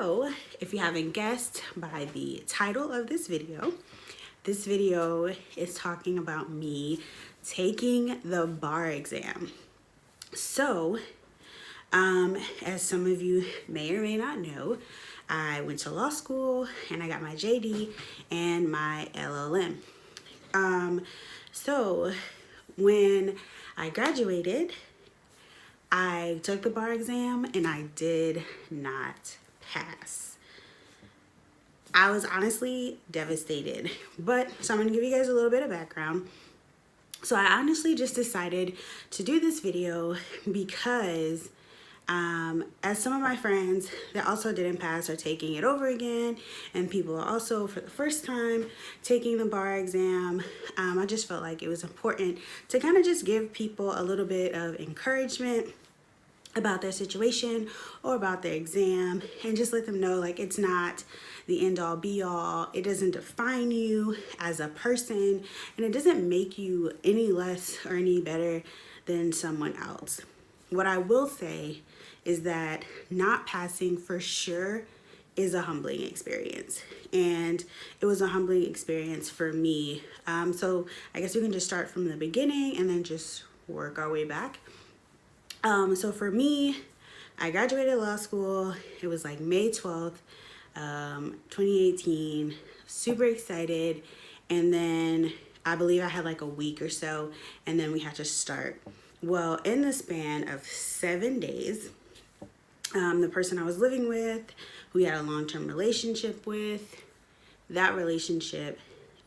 So, if you haven't guessed by the title of this video is talking about me taking the bar exam. So, as some of you may or may not know, I went to law school and I got my JD and my LLM. So when I graduated, I took the bar exam and I did not pass. I was honestly devastated, so I'm gonna give you guys a little bit of background. So I honestly just decided to do this video because as some of my friends that also didn't pass are taking it over again, and people are also for the first time taking the bar exam, I just felt like it was important to kind of just give people a little bit of encouragement about their situation or about their exam, and just let them know like it's not the end all be all. It doesn't define you as a person, and it doesn't make you any less or any better than someone else. What I will say is that not passing for sure is a humbling experience, and it was a humbling experience for me. So I guess we can just start from the beginning and then just work our way back. So for me, I graduated law school. It was like May 12th, 2018, super excited. And then I believe I had like a week or so, and then we had to start. Well, in the span of 7 days, the person I was living with, who we had a long-term relationship with, that relationship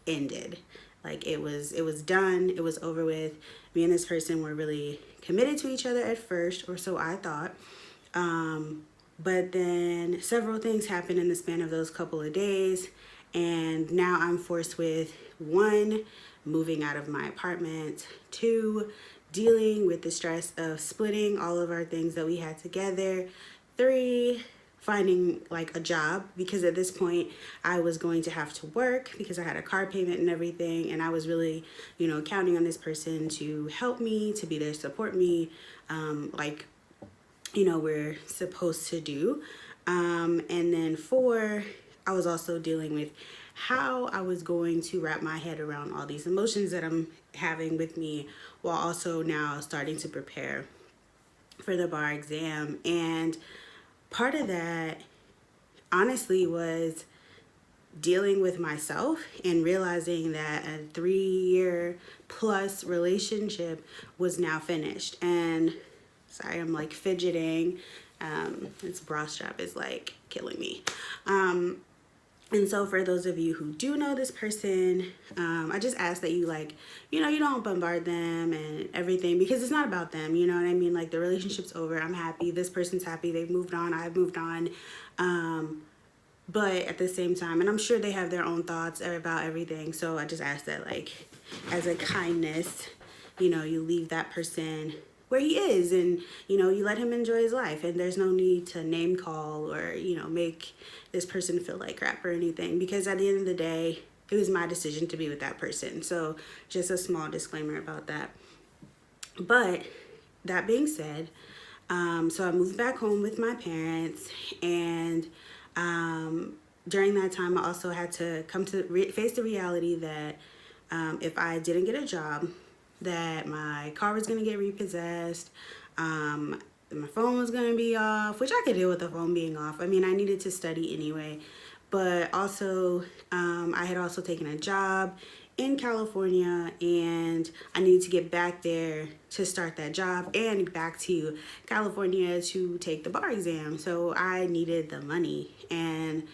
ended. Like it was done, it was over with. Me and this person were really committed to each other at first, or so I thought. But then several things happened in the span of those couple of days, and now I'm forced with 1, moving out of my apartment, 2, dealing with the stress of splitting all of our things that we had together, 3, finding like a job, because at this point I was going to have to work because I had a car payment and everything, and I was really, counting on this person to help me, to be there, support me, we're supposed to do. And then 4, I was also dealing with how I was going to wrap my head around all these emotions that I'm having with me, while also now starting to prepare for the bar exam. And part of that honestly was dealing with myself and realizing that a 3-year plus relationship was now finished. And sorry, I'm like fidgeting. This bra strap is like killing me. And so for those of you who do know this person, I just ask that you you don't bombard them and everything, because it's not about them, you know what I mean? Like, the relationship's over. I'm happy. This person's happy. They've moved on. I've moved on. But at the same time, and I'm sure they have their own thoughts about everything. So I just ask that, like, as a kindness, you leave that person where he is, and you let him enjoy his life, and there's no need to name call or make this person feel like crap or anything, because at the end of the day, it was my decision to be with that person. So just a small disclaimer about that. But that being said, so I moved back home with my parents, and during that time I also had to come to face the reality that if I didn't get a job, that my car was going to get repossessed, my phone was going to be off, which I could deal with the phone being off. I mean, I needed to study anyway, but also I had also taken a job in California, and I needed to get back there to start that job and back to California to take the bar exam. So I needed the money, and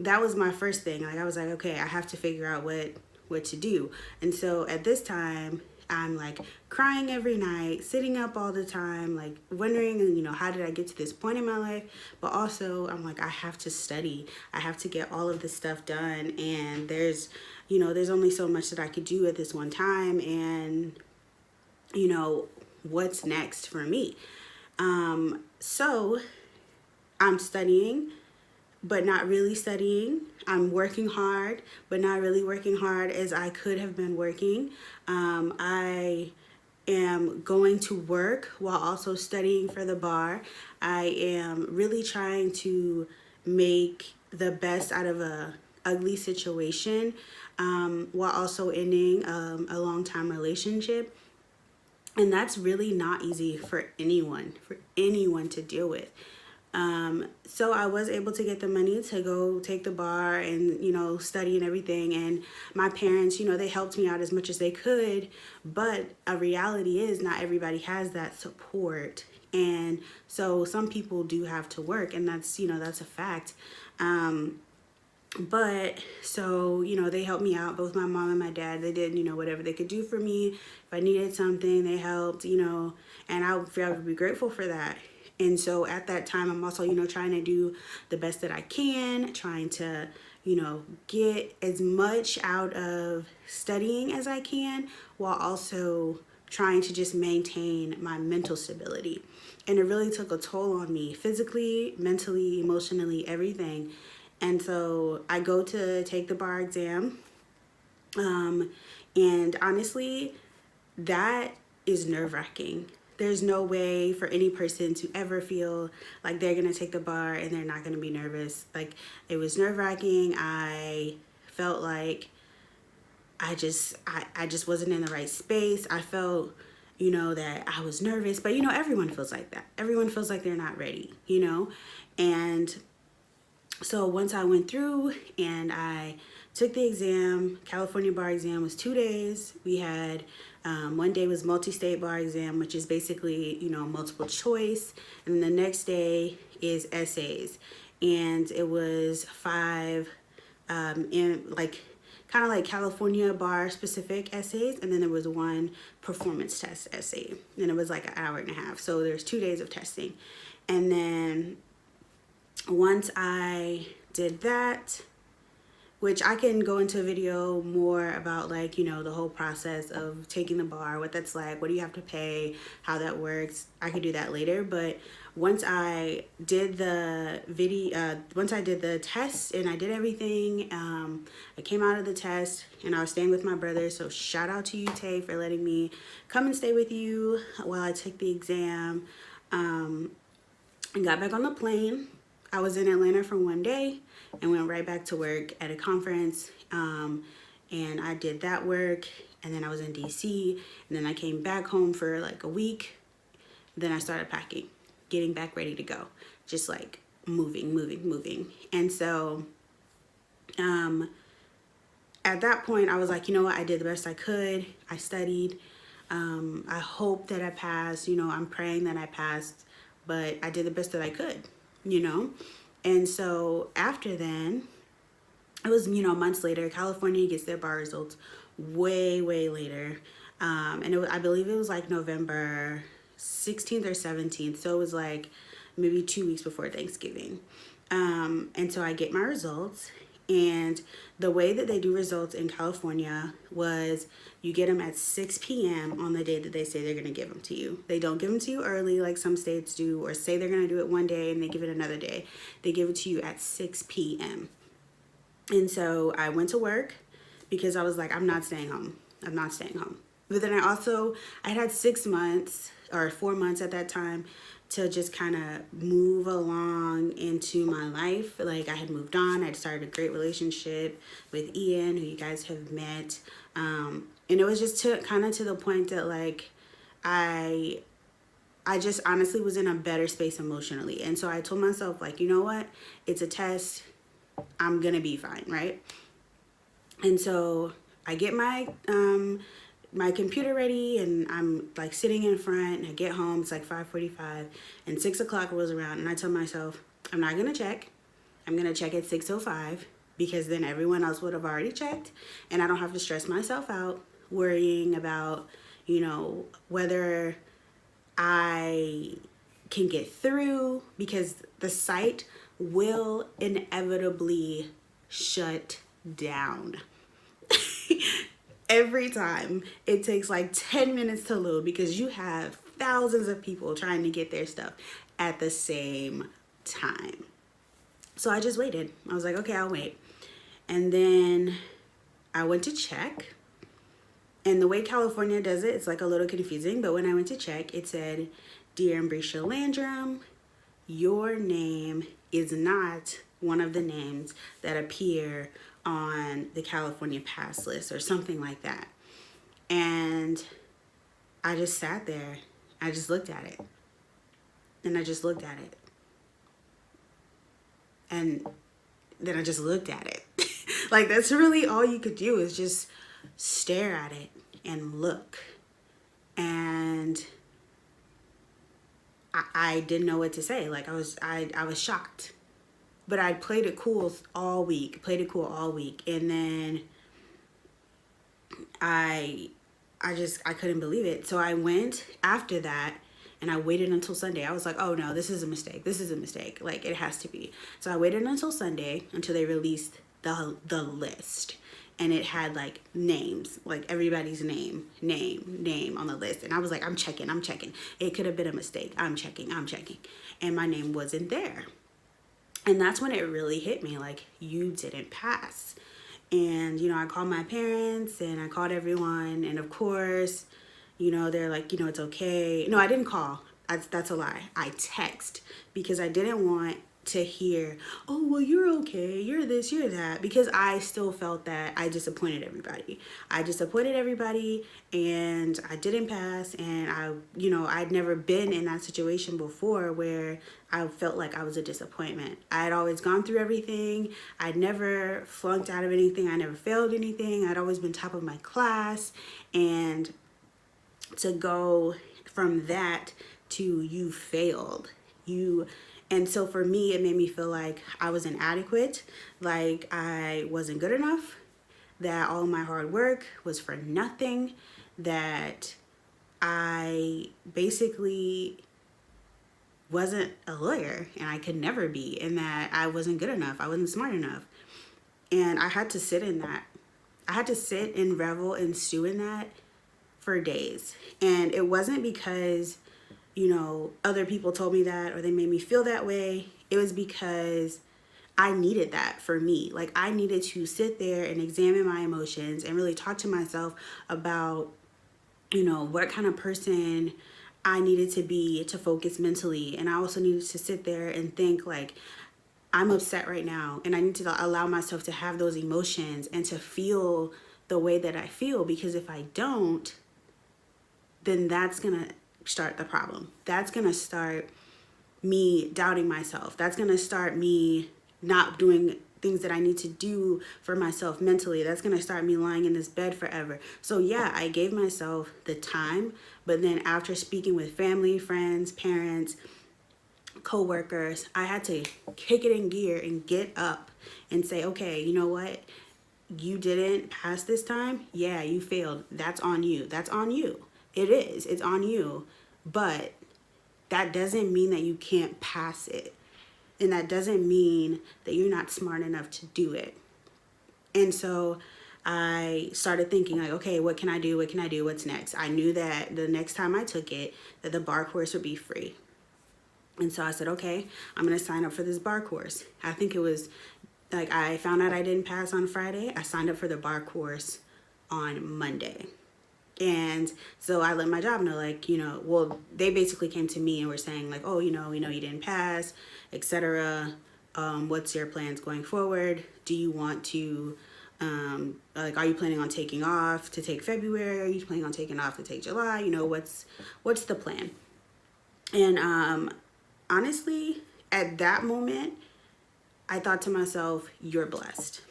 that was my first thing. Like, I was like, okay, I have to figure out what to do. And so at this time, I'm like crying every night, sitting up all the time, like wondering, how did I get to this point in my life? But also I'm like, I have to study. I have to get all of this stuff done. And there's only so much that I could do at this one time. And, what's next for me? So I'm studying, but not really studying. I'm working hard, but not really working hard as I could have been working. I am going to work while also studying for the bar. I am really trying to make the best out of a ugly situation, while also ending a long-time relationship. And that's really not easy for anyone to deal with. So I was able to get the money to go take the bar and, study and everything. And my parents, they helped me out as much as they could. But a reality is not everybody has that support. And so some people do have to work, and that's a fact. But so, they helped me out, both my mom and my dad. They did, whatever they could do for me. If I needed something, they helped, and I would be grateful for that. And so at that time, I'm also, trying to do the best that I can, trying to, get as much out of studying as I can, while also trying to just maintain my mental stability. And it really took a toll on me physically, mentally, emotionally, everything. And so I go to take the bar exam. And honestly, that is nerve-wracking. There's no way for any person to ever feel like they're going to take the bar and they're not going to be nervous. Like, it was nerve-wracking. I felt like I just wasn't in the right space. I felt, that I was nervous. But, everyone feels like that. Everyone feels like they're not ready, And so once I went through and I took the exam, California bar exam was 2 days. We had one day was multi-state bar exam, which is basically, multiple choice. And then the next day is essays. And it was 5 kind of like California bar specific essays. And then there was 1 performance test essay. And it was like an hour and a half. So there's 2 days of testing. And then once I did that, which I can go into a video more about, like, the whole process of taking the bar, what that's like, what do you have to pay, how that works. I could do that later. But once I did the once I did the test and I did everything, I came out of the test and I was staying with my brother. So shout out to you, Tay, for letting me come and stay with you while I took the exam. And got back on the plane. I was in Atlanta for 1 day and went right back to work at a conference. And I did that work, and then I was in DC, and then I came back home for like a week. Then I started packing, getting back ready to go, just like moving. And so at that point, I was like, you know what? I did the best I could. I studied. I hope that I passed. I'm praying that I passed, but I did the best that I could. And so after then, it was, months later. California gets their bar results way later. And I believe it was like November 16th or 17th. So it was like maybe 2 weeks before Thanksgiving. And so I get my results. And the way that they do results in California was you get them at 6 p.m. on the day that they say they're going to give them to you. They don't give them to you early like some states do, or say they're going to do it one day and they give it another day. They give it to you at 6 p.m. And so I went to work because I was like, I'm not staying home. But then I had 6 months or 4 months at that time to just kind of move along into my life. Like, I had moved on. I'd started a great relationship with Ian, who you guys have met. And it was just to the point that, like, I just honestly was in a better space emotionally. And so I told myself, like, you know what? It's a test. I'm going to be fine, right? And so I get my computer ready, and I'm like sitting in front, and I get home. It's like 5:45, and 6 o'clock rolls around, and I tell myself, I'm not going to check. I'm going to check at 6:05, because then everyone else would have already checked, and I don't have to stress myself out worrying about, whether I can get through, because the site will inevitably shut down. Every time it takes like 10 minutes to load, because you have thousands of people trying to get their stuff at the same time. So I just waited. I was like, okay, I'll wait. And then I went to check. And the way California does it, it's like a little confusing. But when I went to check, it said, Dear Ambrisha Landrum, your name is not one of the names that appear on the California pass list or something like that. And I just sat there. I just looked at it. And I just looked at it. And then I just looked at it. Like, that's really all you could do, is just stare at it and look. And I didn't know what to say. Like, I was shocked. But I played it cool all week. And then I couldn't believe it. So I went after that and I waited until Sunday. I was like, oh no, this is a mistake. Like, it has to be. So I waited until Sunday, until they released the list. And it had like names, like everybody's name on the list. And I was like, I'm checking. It could have been a mistake. I'm checking. And my name wasn't there. And that's when it really hit me, like, you didn't pass. And, I called my parents and I called everyone. And of course, they're like, it's okay. No, I didn't call. That's a lie. I text, because I didn't want to hear, oh, well, you're okay, you're this, you're that, because I still felt that I disappointed everybody. And I didn't pass. And I'd never been in that situation before where I felt like I was a disappointment. I had always gone through everything. I'd never flunked out of anything. I never failed anything. I'd always been top of my class. And to go from that to you failed, and so for me, it made me feel like I was inadequate, like I wasn't good enough, that all my hard work was for nothing, that I basically wasn't a lawyer and I could never be, and that I wasn't good enough, I wasn't smart enough. And I had to sit in that. I had to sit and revel and stew in that for days. And it wasn't because other people told me that or they made me feel that way. It was because I needed that for me. Like, I needed to sit there and examine my emotions and really talk to myself about, what kind of person I needed to be to focus mentally. And I also needed to sit there and think, like, I'm upset right now, and I need to allow myself to have those emotions and to feel the way that I feel, because if I don't, then that's going to start the problem. That's going to start me doubting myself. That's going to start me not doing things that I need to do for myself mentally. That's going to start me lying in this bed forever. So yeah, I gave myself the time, but then after speaking with family, friends, parents, co-workers, I had to kick it in gear and get up and say, okay, you know what? You didn't pass this time. Yeah, you failed. That's on you. That's on you. It is. It's on you. But that doesn't mean that you can't pass it. And that doesn't mean that you're not smart enough to do it. And so I started thinking, like, okay, what can I do? What's next? I knew that the next time I took it, that the bar course would be free. And so I said, okay, I'm going to sign up for this bar course. I think it was like, I found out I didn't pass on Friday. I signed up for the bar course on Monday. And so I let my job know, like, well, they basically came to me and were saying, like, oh, we know you didn't pass, etc. What's your plans going forward? Do you want to, are you planning on taking off to take February? Are you planning on taking off to take July? What's the plan? And honestly, at that moment, I thought to myself, you're blessed.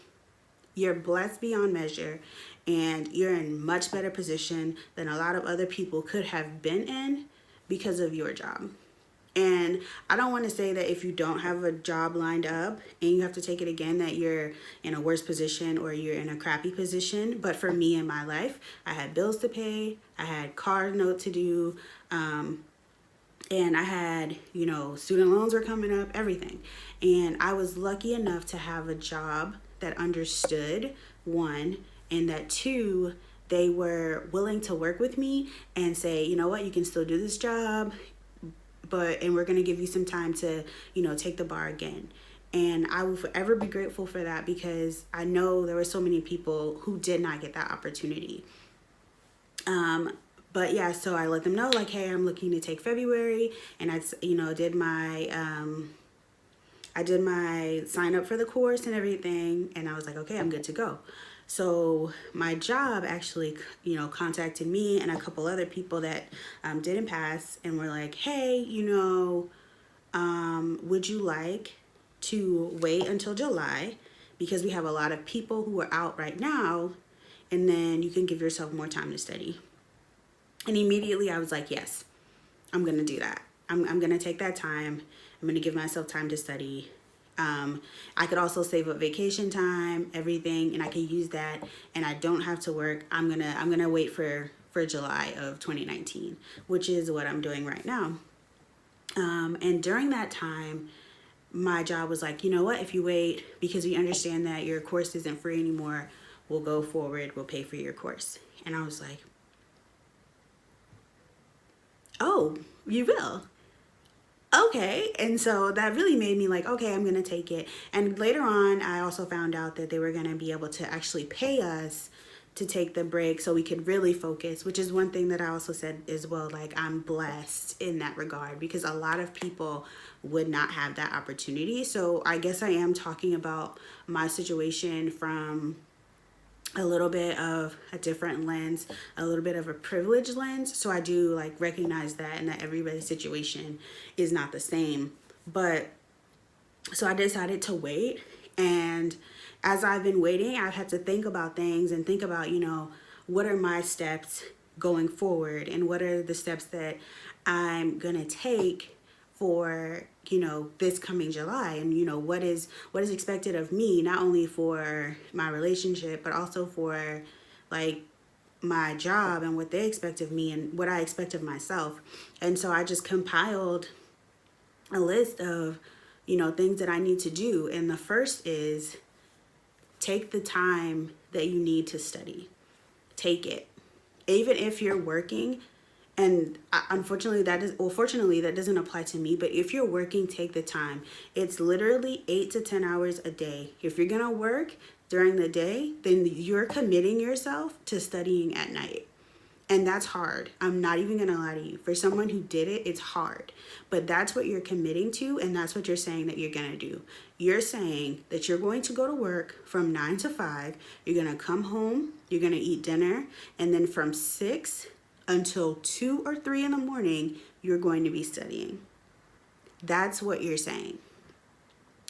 You're blessed beyond measure, and you're in much better position than a lot of other people could have been in because of your job. And I don't want to say that if you don't have a job lined up and you have to take it again, that you're in a worse position or you're in a crappy position. But for me in my life, I had bills to pay, I had car note to do, and I had, student loans were coming up, everything. And I was lucky enough to have a job that understood, one, and that two, they were willing to work with me and say, you know what, you can still do this job, and we're going to give you some time to, take the bar again. And I will forever be grateful for that, because I know there were so many people who did not get that opportunity. But yeah, so I let them know like, hey, I'm looking to take February, and I, did my sign up for the course and everything, and I was like, okay, I'm good to go. So my job actually, contacted me and a couple other people that didn't pass, and were like, hey, would you like to wait until July, because we have a lot of people who are out right now, and then you can give yourself more time to study. And immediately I was like, yes, I'm going to do that. I'm going to take that time. I'm going to give myself time to study. I could also save up vacation time, everything, and I could use that, and I don't have to work. I'm going to wait for July of 2019, which is what I'm doing right now. And during that time, my job was like, you know what, if you wait, because we understand that your course isn't free anymore, we'll go forward, we'll pay for your course. And I was like, oh, you will? Okay. And so that really made me like, okay, I'm going to take it. And later on, I also found out that they were going to be able to actually pay us to take the break so we could really focus, which is one thing that I also said as well. Like, I'm blessed in that regard, because a lot of people would not have that opportunity. So I guess I am talking about my situation from a little bit of a different lens, a little bit of a privileged lens. So I do like recognize that, and that everybody's situation is not the same. But so I decided to wait, and as I've been waiting, I've had to think about things and think about, what are my steps going forward, and what are the steps that I'm gonna take for this coming July, and what is expected of me, not only for my relationship, but also for like my job and what they expect of me and what I expect of myself. And so I just compiled a list of things that I need to do, and the first is take the time that you need to study. Take it, even if you're working. And unfortunately, fortunately, that doesn't apply to me. But if you're working, take the time. It's literally 8 to 10 hours a day. If you're going to work during the day, then you're committing yourself to studying at night. And that's hard. I'm not even going to lie to you. For someone who did it, it's hard. But that's what you're committing to, and that's what you're saying that you're going to do. You're saying that you're going to go to work from 9 to 5. You're going to come home. You're going to eat dinner. And then from 6 until 2 or 3 in the morning, you're going to be studying. That's what you're saying.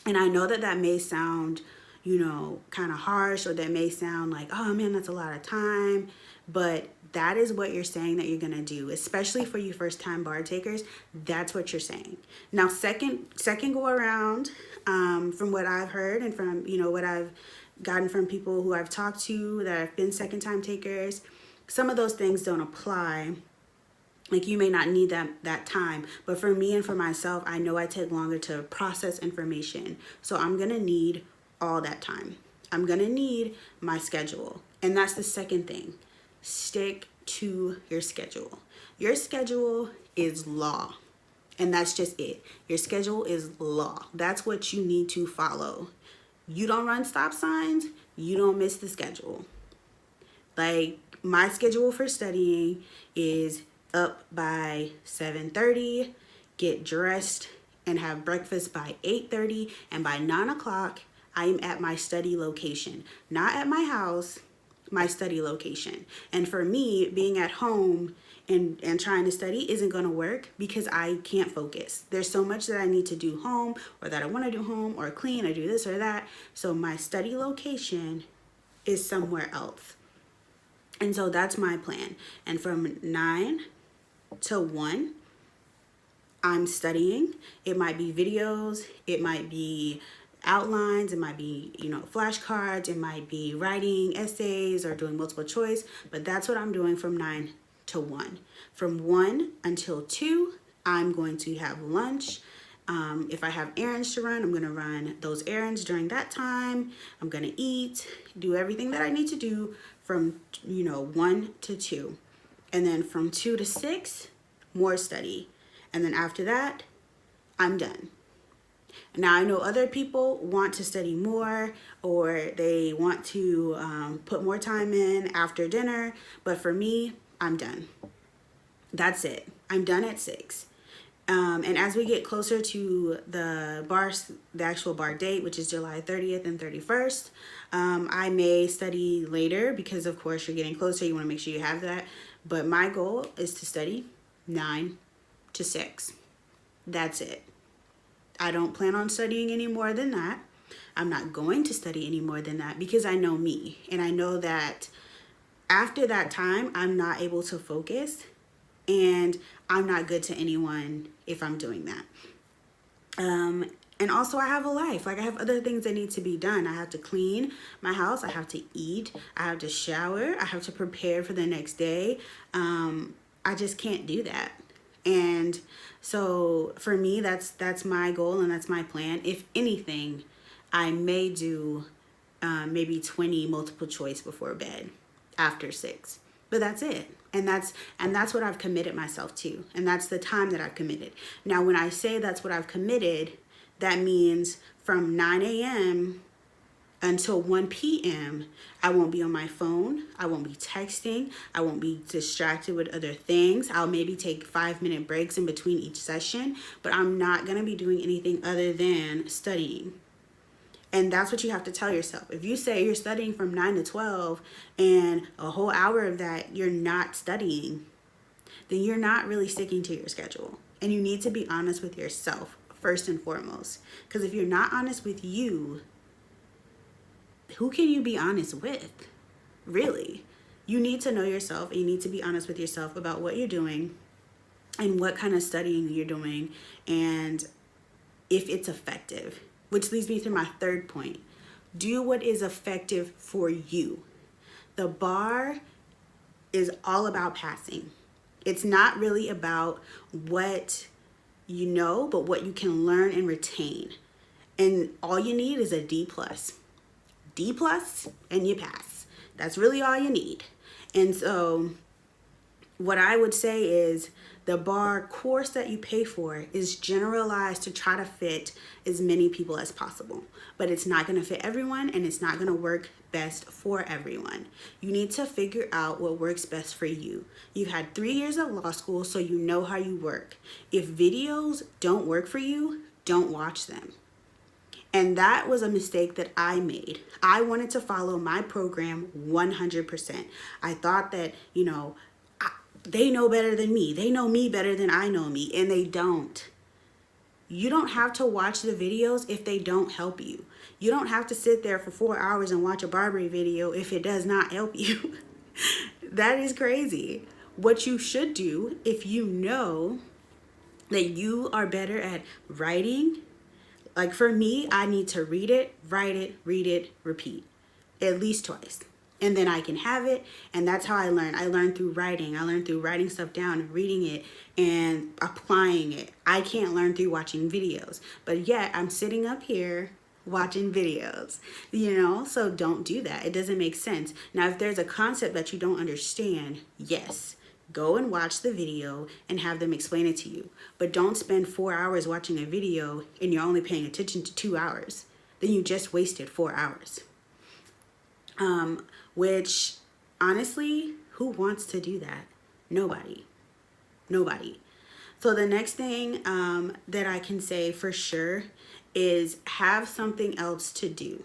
And I know that that may sound, kind of harsh, or that may sound like, oh man, that's a lot of time. But that is what you're saying that you're going to do, especially for you first time bar takers. That's what you're saying. Now, second go around, from what I've heard and from, what I've gotten from people who I've talked to that have been second time takers, some of those things don't apply. Like, you may not need that time, but for me and for myself, I know I take longer to process information. So I'm going to need all that time. I'm going to need my schedule. And that's the second thing. Stick to your schedule. Your schedule is law. And that's just it. Your schedule is law. That's what you need to follow. You don't run stop signs, you don't miss the schedule. Like, my schedule for studying is up by 7:30, get dressed and have breakfast by 8:30, and by 9 o'clock, I am at my study location. Not at my house, my study location. And for me, being at home and trying to study isn't going to work, because I can't focus. There's so much that I need to do home, or that I want to do home, or clean, or do this or that. So my study location is somewhere else. And so that's my plan. And from 9 to 1, I'm studying. It might be videos, it might be outlines, it might be, flashcards, it might be writing essays or doing multiple choice, but that's what I'm doing from 9 to 1. From 1 until 2, I'm going to have lunch. If I have errands to run, I'm going to run those errands during that time. I'm going to eat, do everything that I need to do from, 1 to 2. And then from 2 to 6, more study. And then after that, I'm done. Now, I know other people want to study more, or they want to put more time in after dinner. But for me, I'm done. That's it. I'm done at 6. And as we get closer to the actual bar date, which is July 30th and 31st, I may study later because, of course, you're getting closer. You want to make sure you have that. But my goal is to study 9 to 6. That's it. I don't plan on studying any more than that. I'm not going to study any more than that because I know me. And I know that after that time, I'm not able to focus. And I'm not good to anyone if I'm doing that. And also I have a life. Like I have other things that need to be done. I have to clean my house. I have to eat. I have to shower. I have to prepare for the next day. I just can't do that. And so for me, that's my goal and that's my plan. If anything, I may do maybe 20 multiple choice before bed after 6. But that's it. And that's what I've committed myself to. And that's the time that I've committed. Now, when I say that's what I've committed, that means from 9 a.m. until 1 p.m., I won't be on my phone. I won't be texting. I won't be distracted with other things. I'll maybe take 5-minute breaks in between each session, but I'm not going to be doing anything other than studying. And that's what you have to tell yourself. If you say you're studying from 9 to 12 and a whole hour of that you're not studying, then you're not really sticking to your schedule. And you need to be honest with yourself first and foremost. Because if you're not honest with you, who can you be honest with? Really? You need to know yourself and you need to be honest with yourself about what you're doing and what kind of studying you're doing and if it's effective. Which leads me to my third point. Do what is effective for you. The bar is all about passing. It's not really about what you know, but what you can learn and retain. And all you need is a D+. D+, and you pass. That's really all you need. And so what I would say is the bar course that you pay for is generalized to try to fit as many people as possible. But it's not going to fit everyone and it's not going to work best for everyone. You need to figure out what works best for you. You've had 3 years of law school, so you know how you work. If videos don't work for you, don't watch them. And that was a mistake that I made. I wanted to follow my program 100%. I thought that, they know better than me. They know me better than I know me, and they don't. You don't have to watch the videos if they don't help you. You don't have to sit there for 4 hours and watch a Barbie video if it does not help you. That is crazy. What you should do if you know that you are better at writing, like for me, I need to read it, read it, repeat, at least twice. And then I can have it, and that's how I learn. I learn through writing. I learn through writing stuff down and reading it and applying it. I can't learn through watching videos, but yet I'm sitting up here watching videos, so don't do that. It doesn't make sense. Now, if there's a concept that you don't understand, yes, go and watch the video and have them explain it to you. But don't spend 4 hours watching a video and you're only paying attention to 2 hours. Then you just wasted 4 hours. Which honestly, who wants to do that? Nobody. So the next thing that I can say for sure is have something else to do.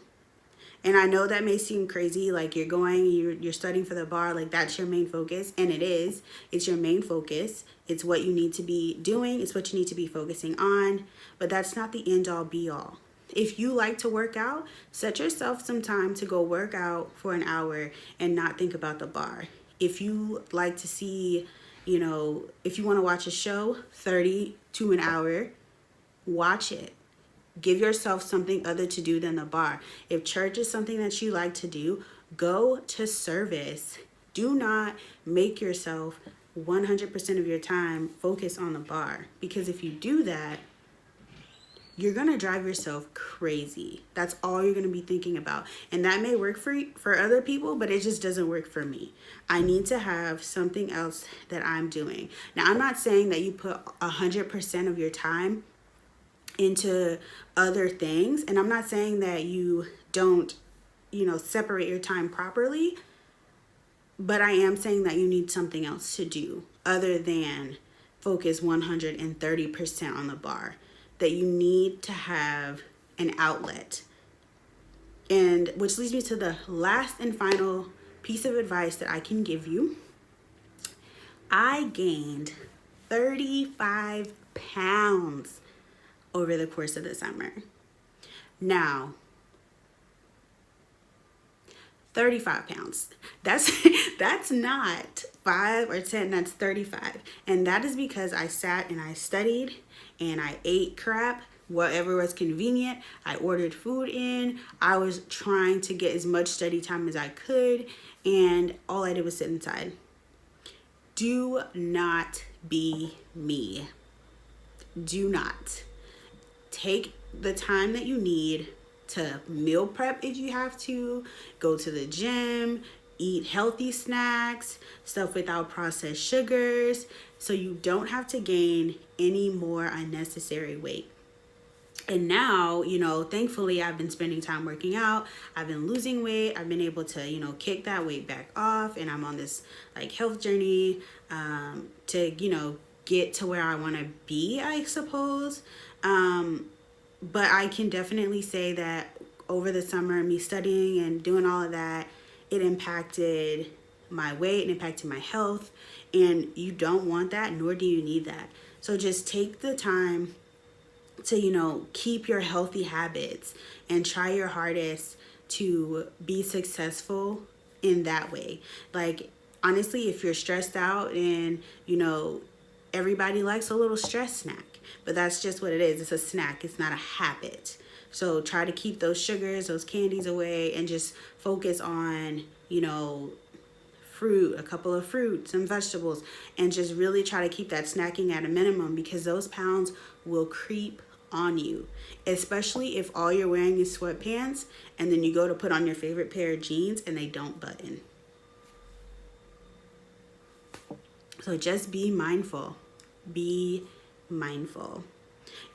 And I know that may seem crazy, like you're studying for the bar, like that's your main focus, and it is. It's your main focus. It's what you need to be doing. It's what you need to be focusing on, but that's not the end all be all. If you like to work out, set yourself some time to go work out for an hour and not think about the bar. If you like to see, if you want to watch a show, 30 to an hour, watch it. Give yourself something other to do than the bar. If church is something that you like to do, go to service. Do not make yourself 100% of your time focus on the bar, because if you do that, you're going to drive yourself crazy. That's all you're going to be thinking about. And that may work for other people, but it just doesn't work for me. I need to have something else that I'm doing. Now, I'm not saying that you put 100% of your time into other things. And I'm not saying that you don't, separate your time properly. But I am saying that you need something else to do other than focus 130% on the bar, that you need to have an outlet. And which leads me to the last and final piece of advice that I can give you. I gained 35 pounds over the course of the summer. Now, 35 pounds. That's not 5 or 10, that's 35. And that is because I sat and I studied and I ate crap, whatever was convenient. I ordered food in. I was trying to get as much study time as I could, and all I did was sit inside. Do not be me. Do not. Take the time that you need to meal prep if you have to, go to the gym, eat healthy snacks, stuff without processed sugars, so you don't have to gain any more unnecessary weight. And now, thankfully I've been spending time working out. I've been losing weight. I've been able to, kick that weight back off. And I'm on this health journey to, get to where I want to be, I suppose. But I can definitely say that over the summer, me studying and doing all of that, it impacted my weight and impacted my health. And you don't want that, nor do you need that. So just take the time to, keep your healthy habits and try your hardest to be successful in that way. Honestly, if you're stressed out and, everybody likes a little stress snack, but that's just what it is. It's a snack. It's not a habit. So try to keep those sugars, those candies away, and just focus on, fruit, a couple of fruits and vegetables, and just really try to keep that snacking at a minimum, because those pounds will creep on you, especially if all you're wearing is sweatpants and then you go to put on your favorite pair of jeans and they don't button. So just be mindful. Be mindful.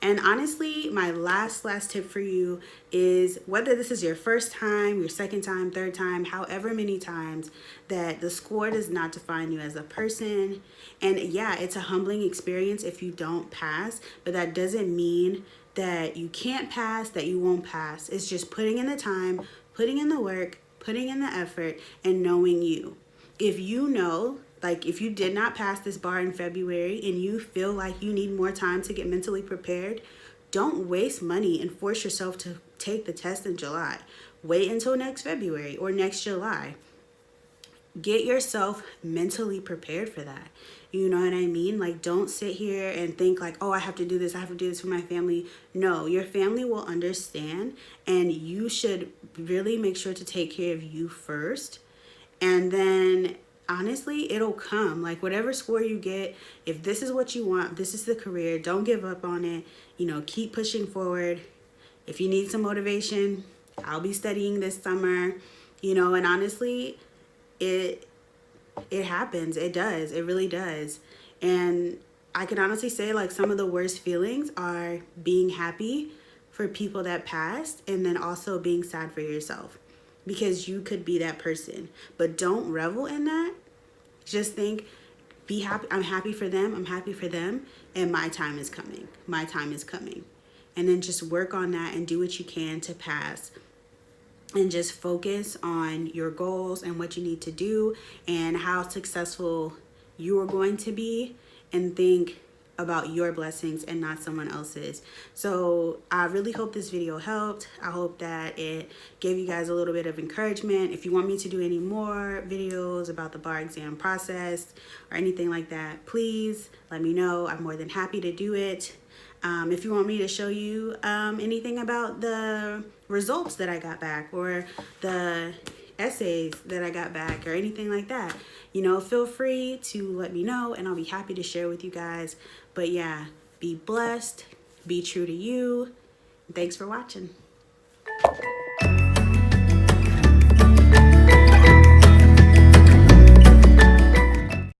And honestly, my last tip for you is, whether this is your first time, your second time, third time, however many times, that the score does not define you as a person. And yeah, it's a humbling experience if you don't pass, but that doesn't mean that you can't pass, that you won't pass. It's just putting in the time, putting in the work, putting in the effort, and knowing you. If you know, if you did not pass this bar in February and you feel like you need more time to get mentally prepared, don't waste money and force yourself to take the test in July. Wait until next February or next July. Get yourself mentally prepared for that. You know what I mean? Don't sit here and think oh, I have to do this. I have to do this for my family. No, your family will understand, and you should really make sure to take care of you first. And then honestly, it'll come. Whatever score you get, if this is what you want, this is the career, don't give up on it. Keep pushing forward. If you need some motivation, I'll be studying this summer. And honestly, it happens. It does. It really does. And I can honestly say some of the worst feelings are being happy for people that passed, and then also being sad for yourself, because you could be that person. But don't revel in that. Just think, be happy. I'm happy for them. I'm happy for them. And my time is coming. My time is coming. And then just work on that and do what you can to pass. And just focus on your goals and what you need to do and how successful you are going to be, and think about your blessings and not someone else's. So I really hope this video helped. I hope that it gave you guys a little bit of encouragement. If you want me to do any more videos about the bar exam process or anything like that, please let me know. I'm more than happy to do it. If you want me to show you anything about the results that I got back, or the essays that I got back, or anything like that, feel free to let me know, and I'll be happy to share with you guys. But yeah, be blessed, be true to you. Thanks for watching.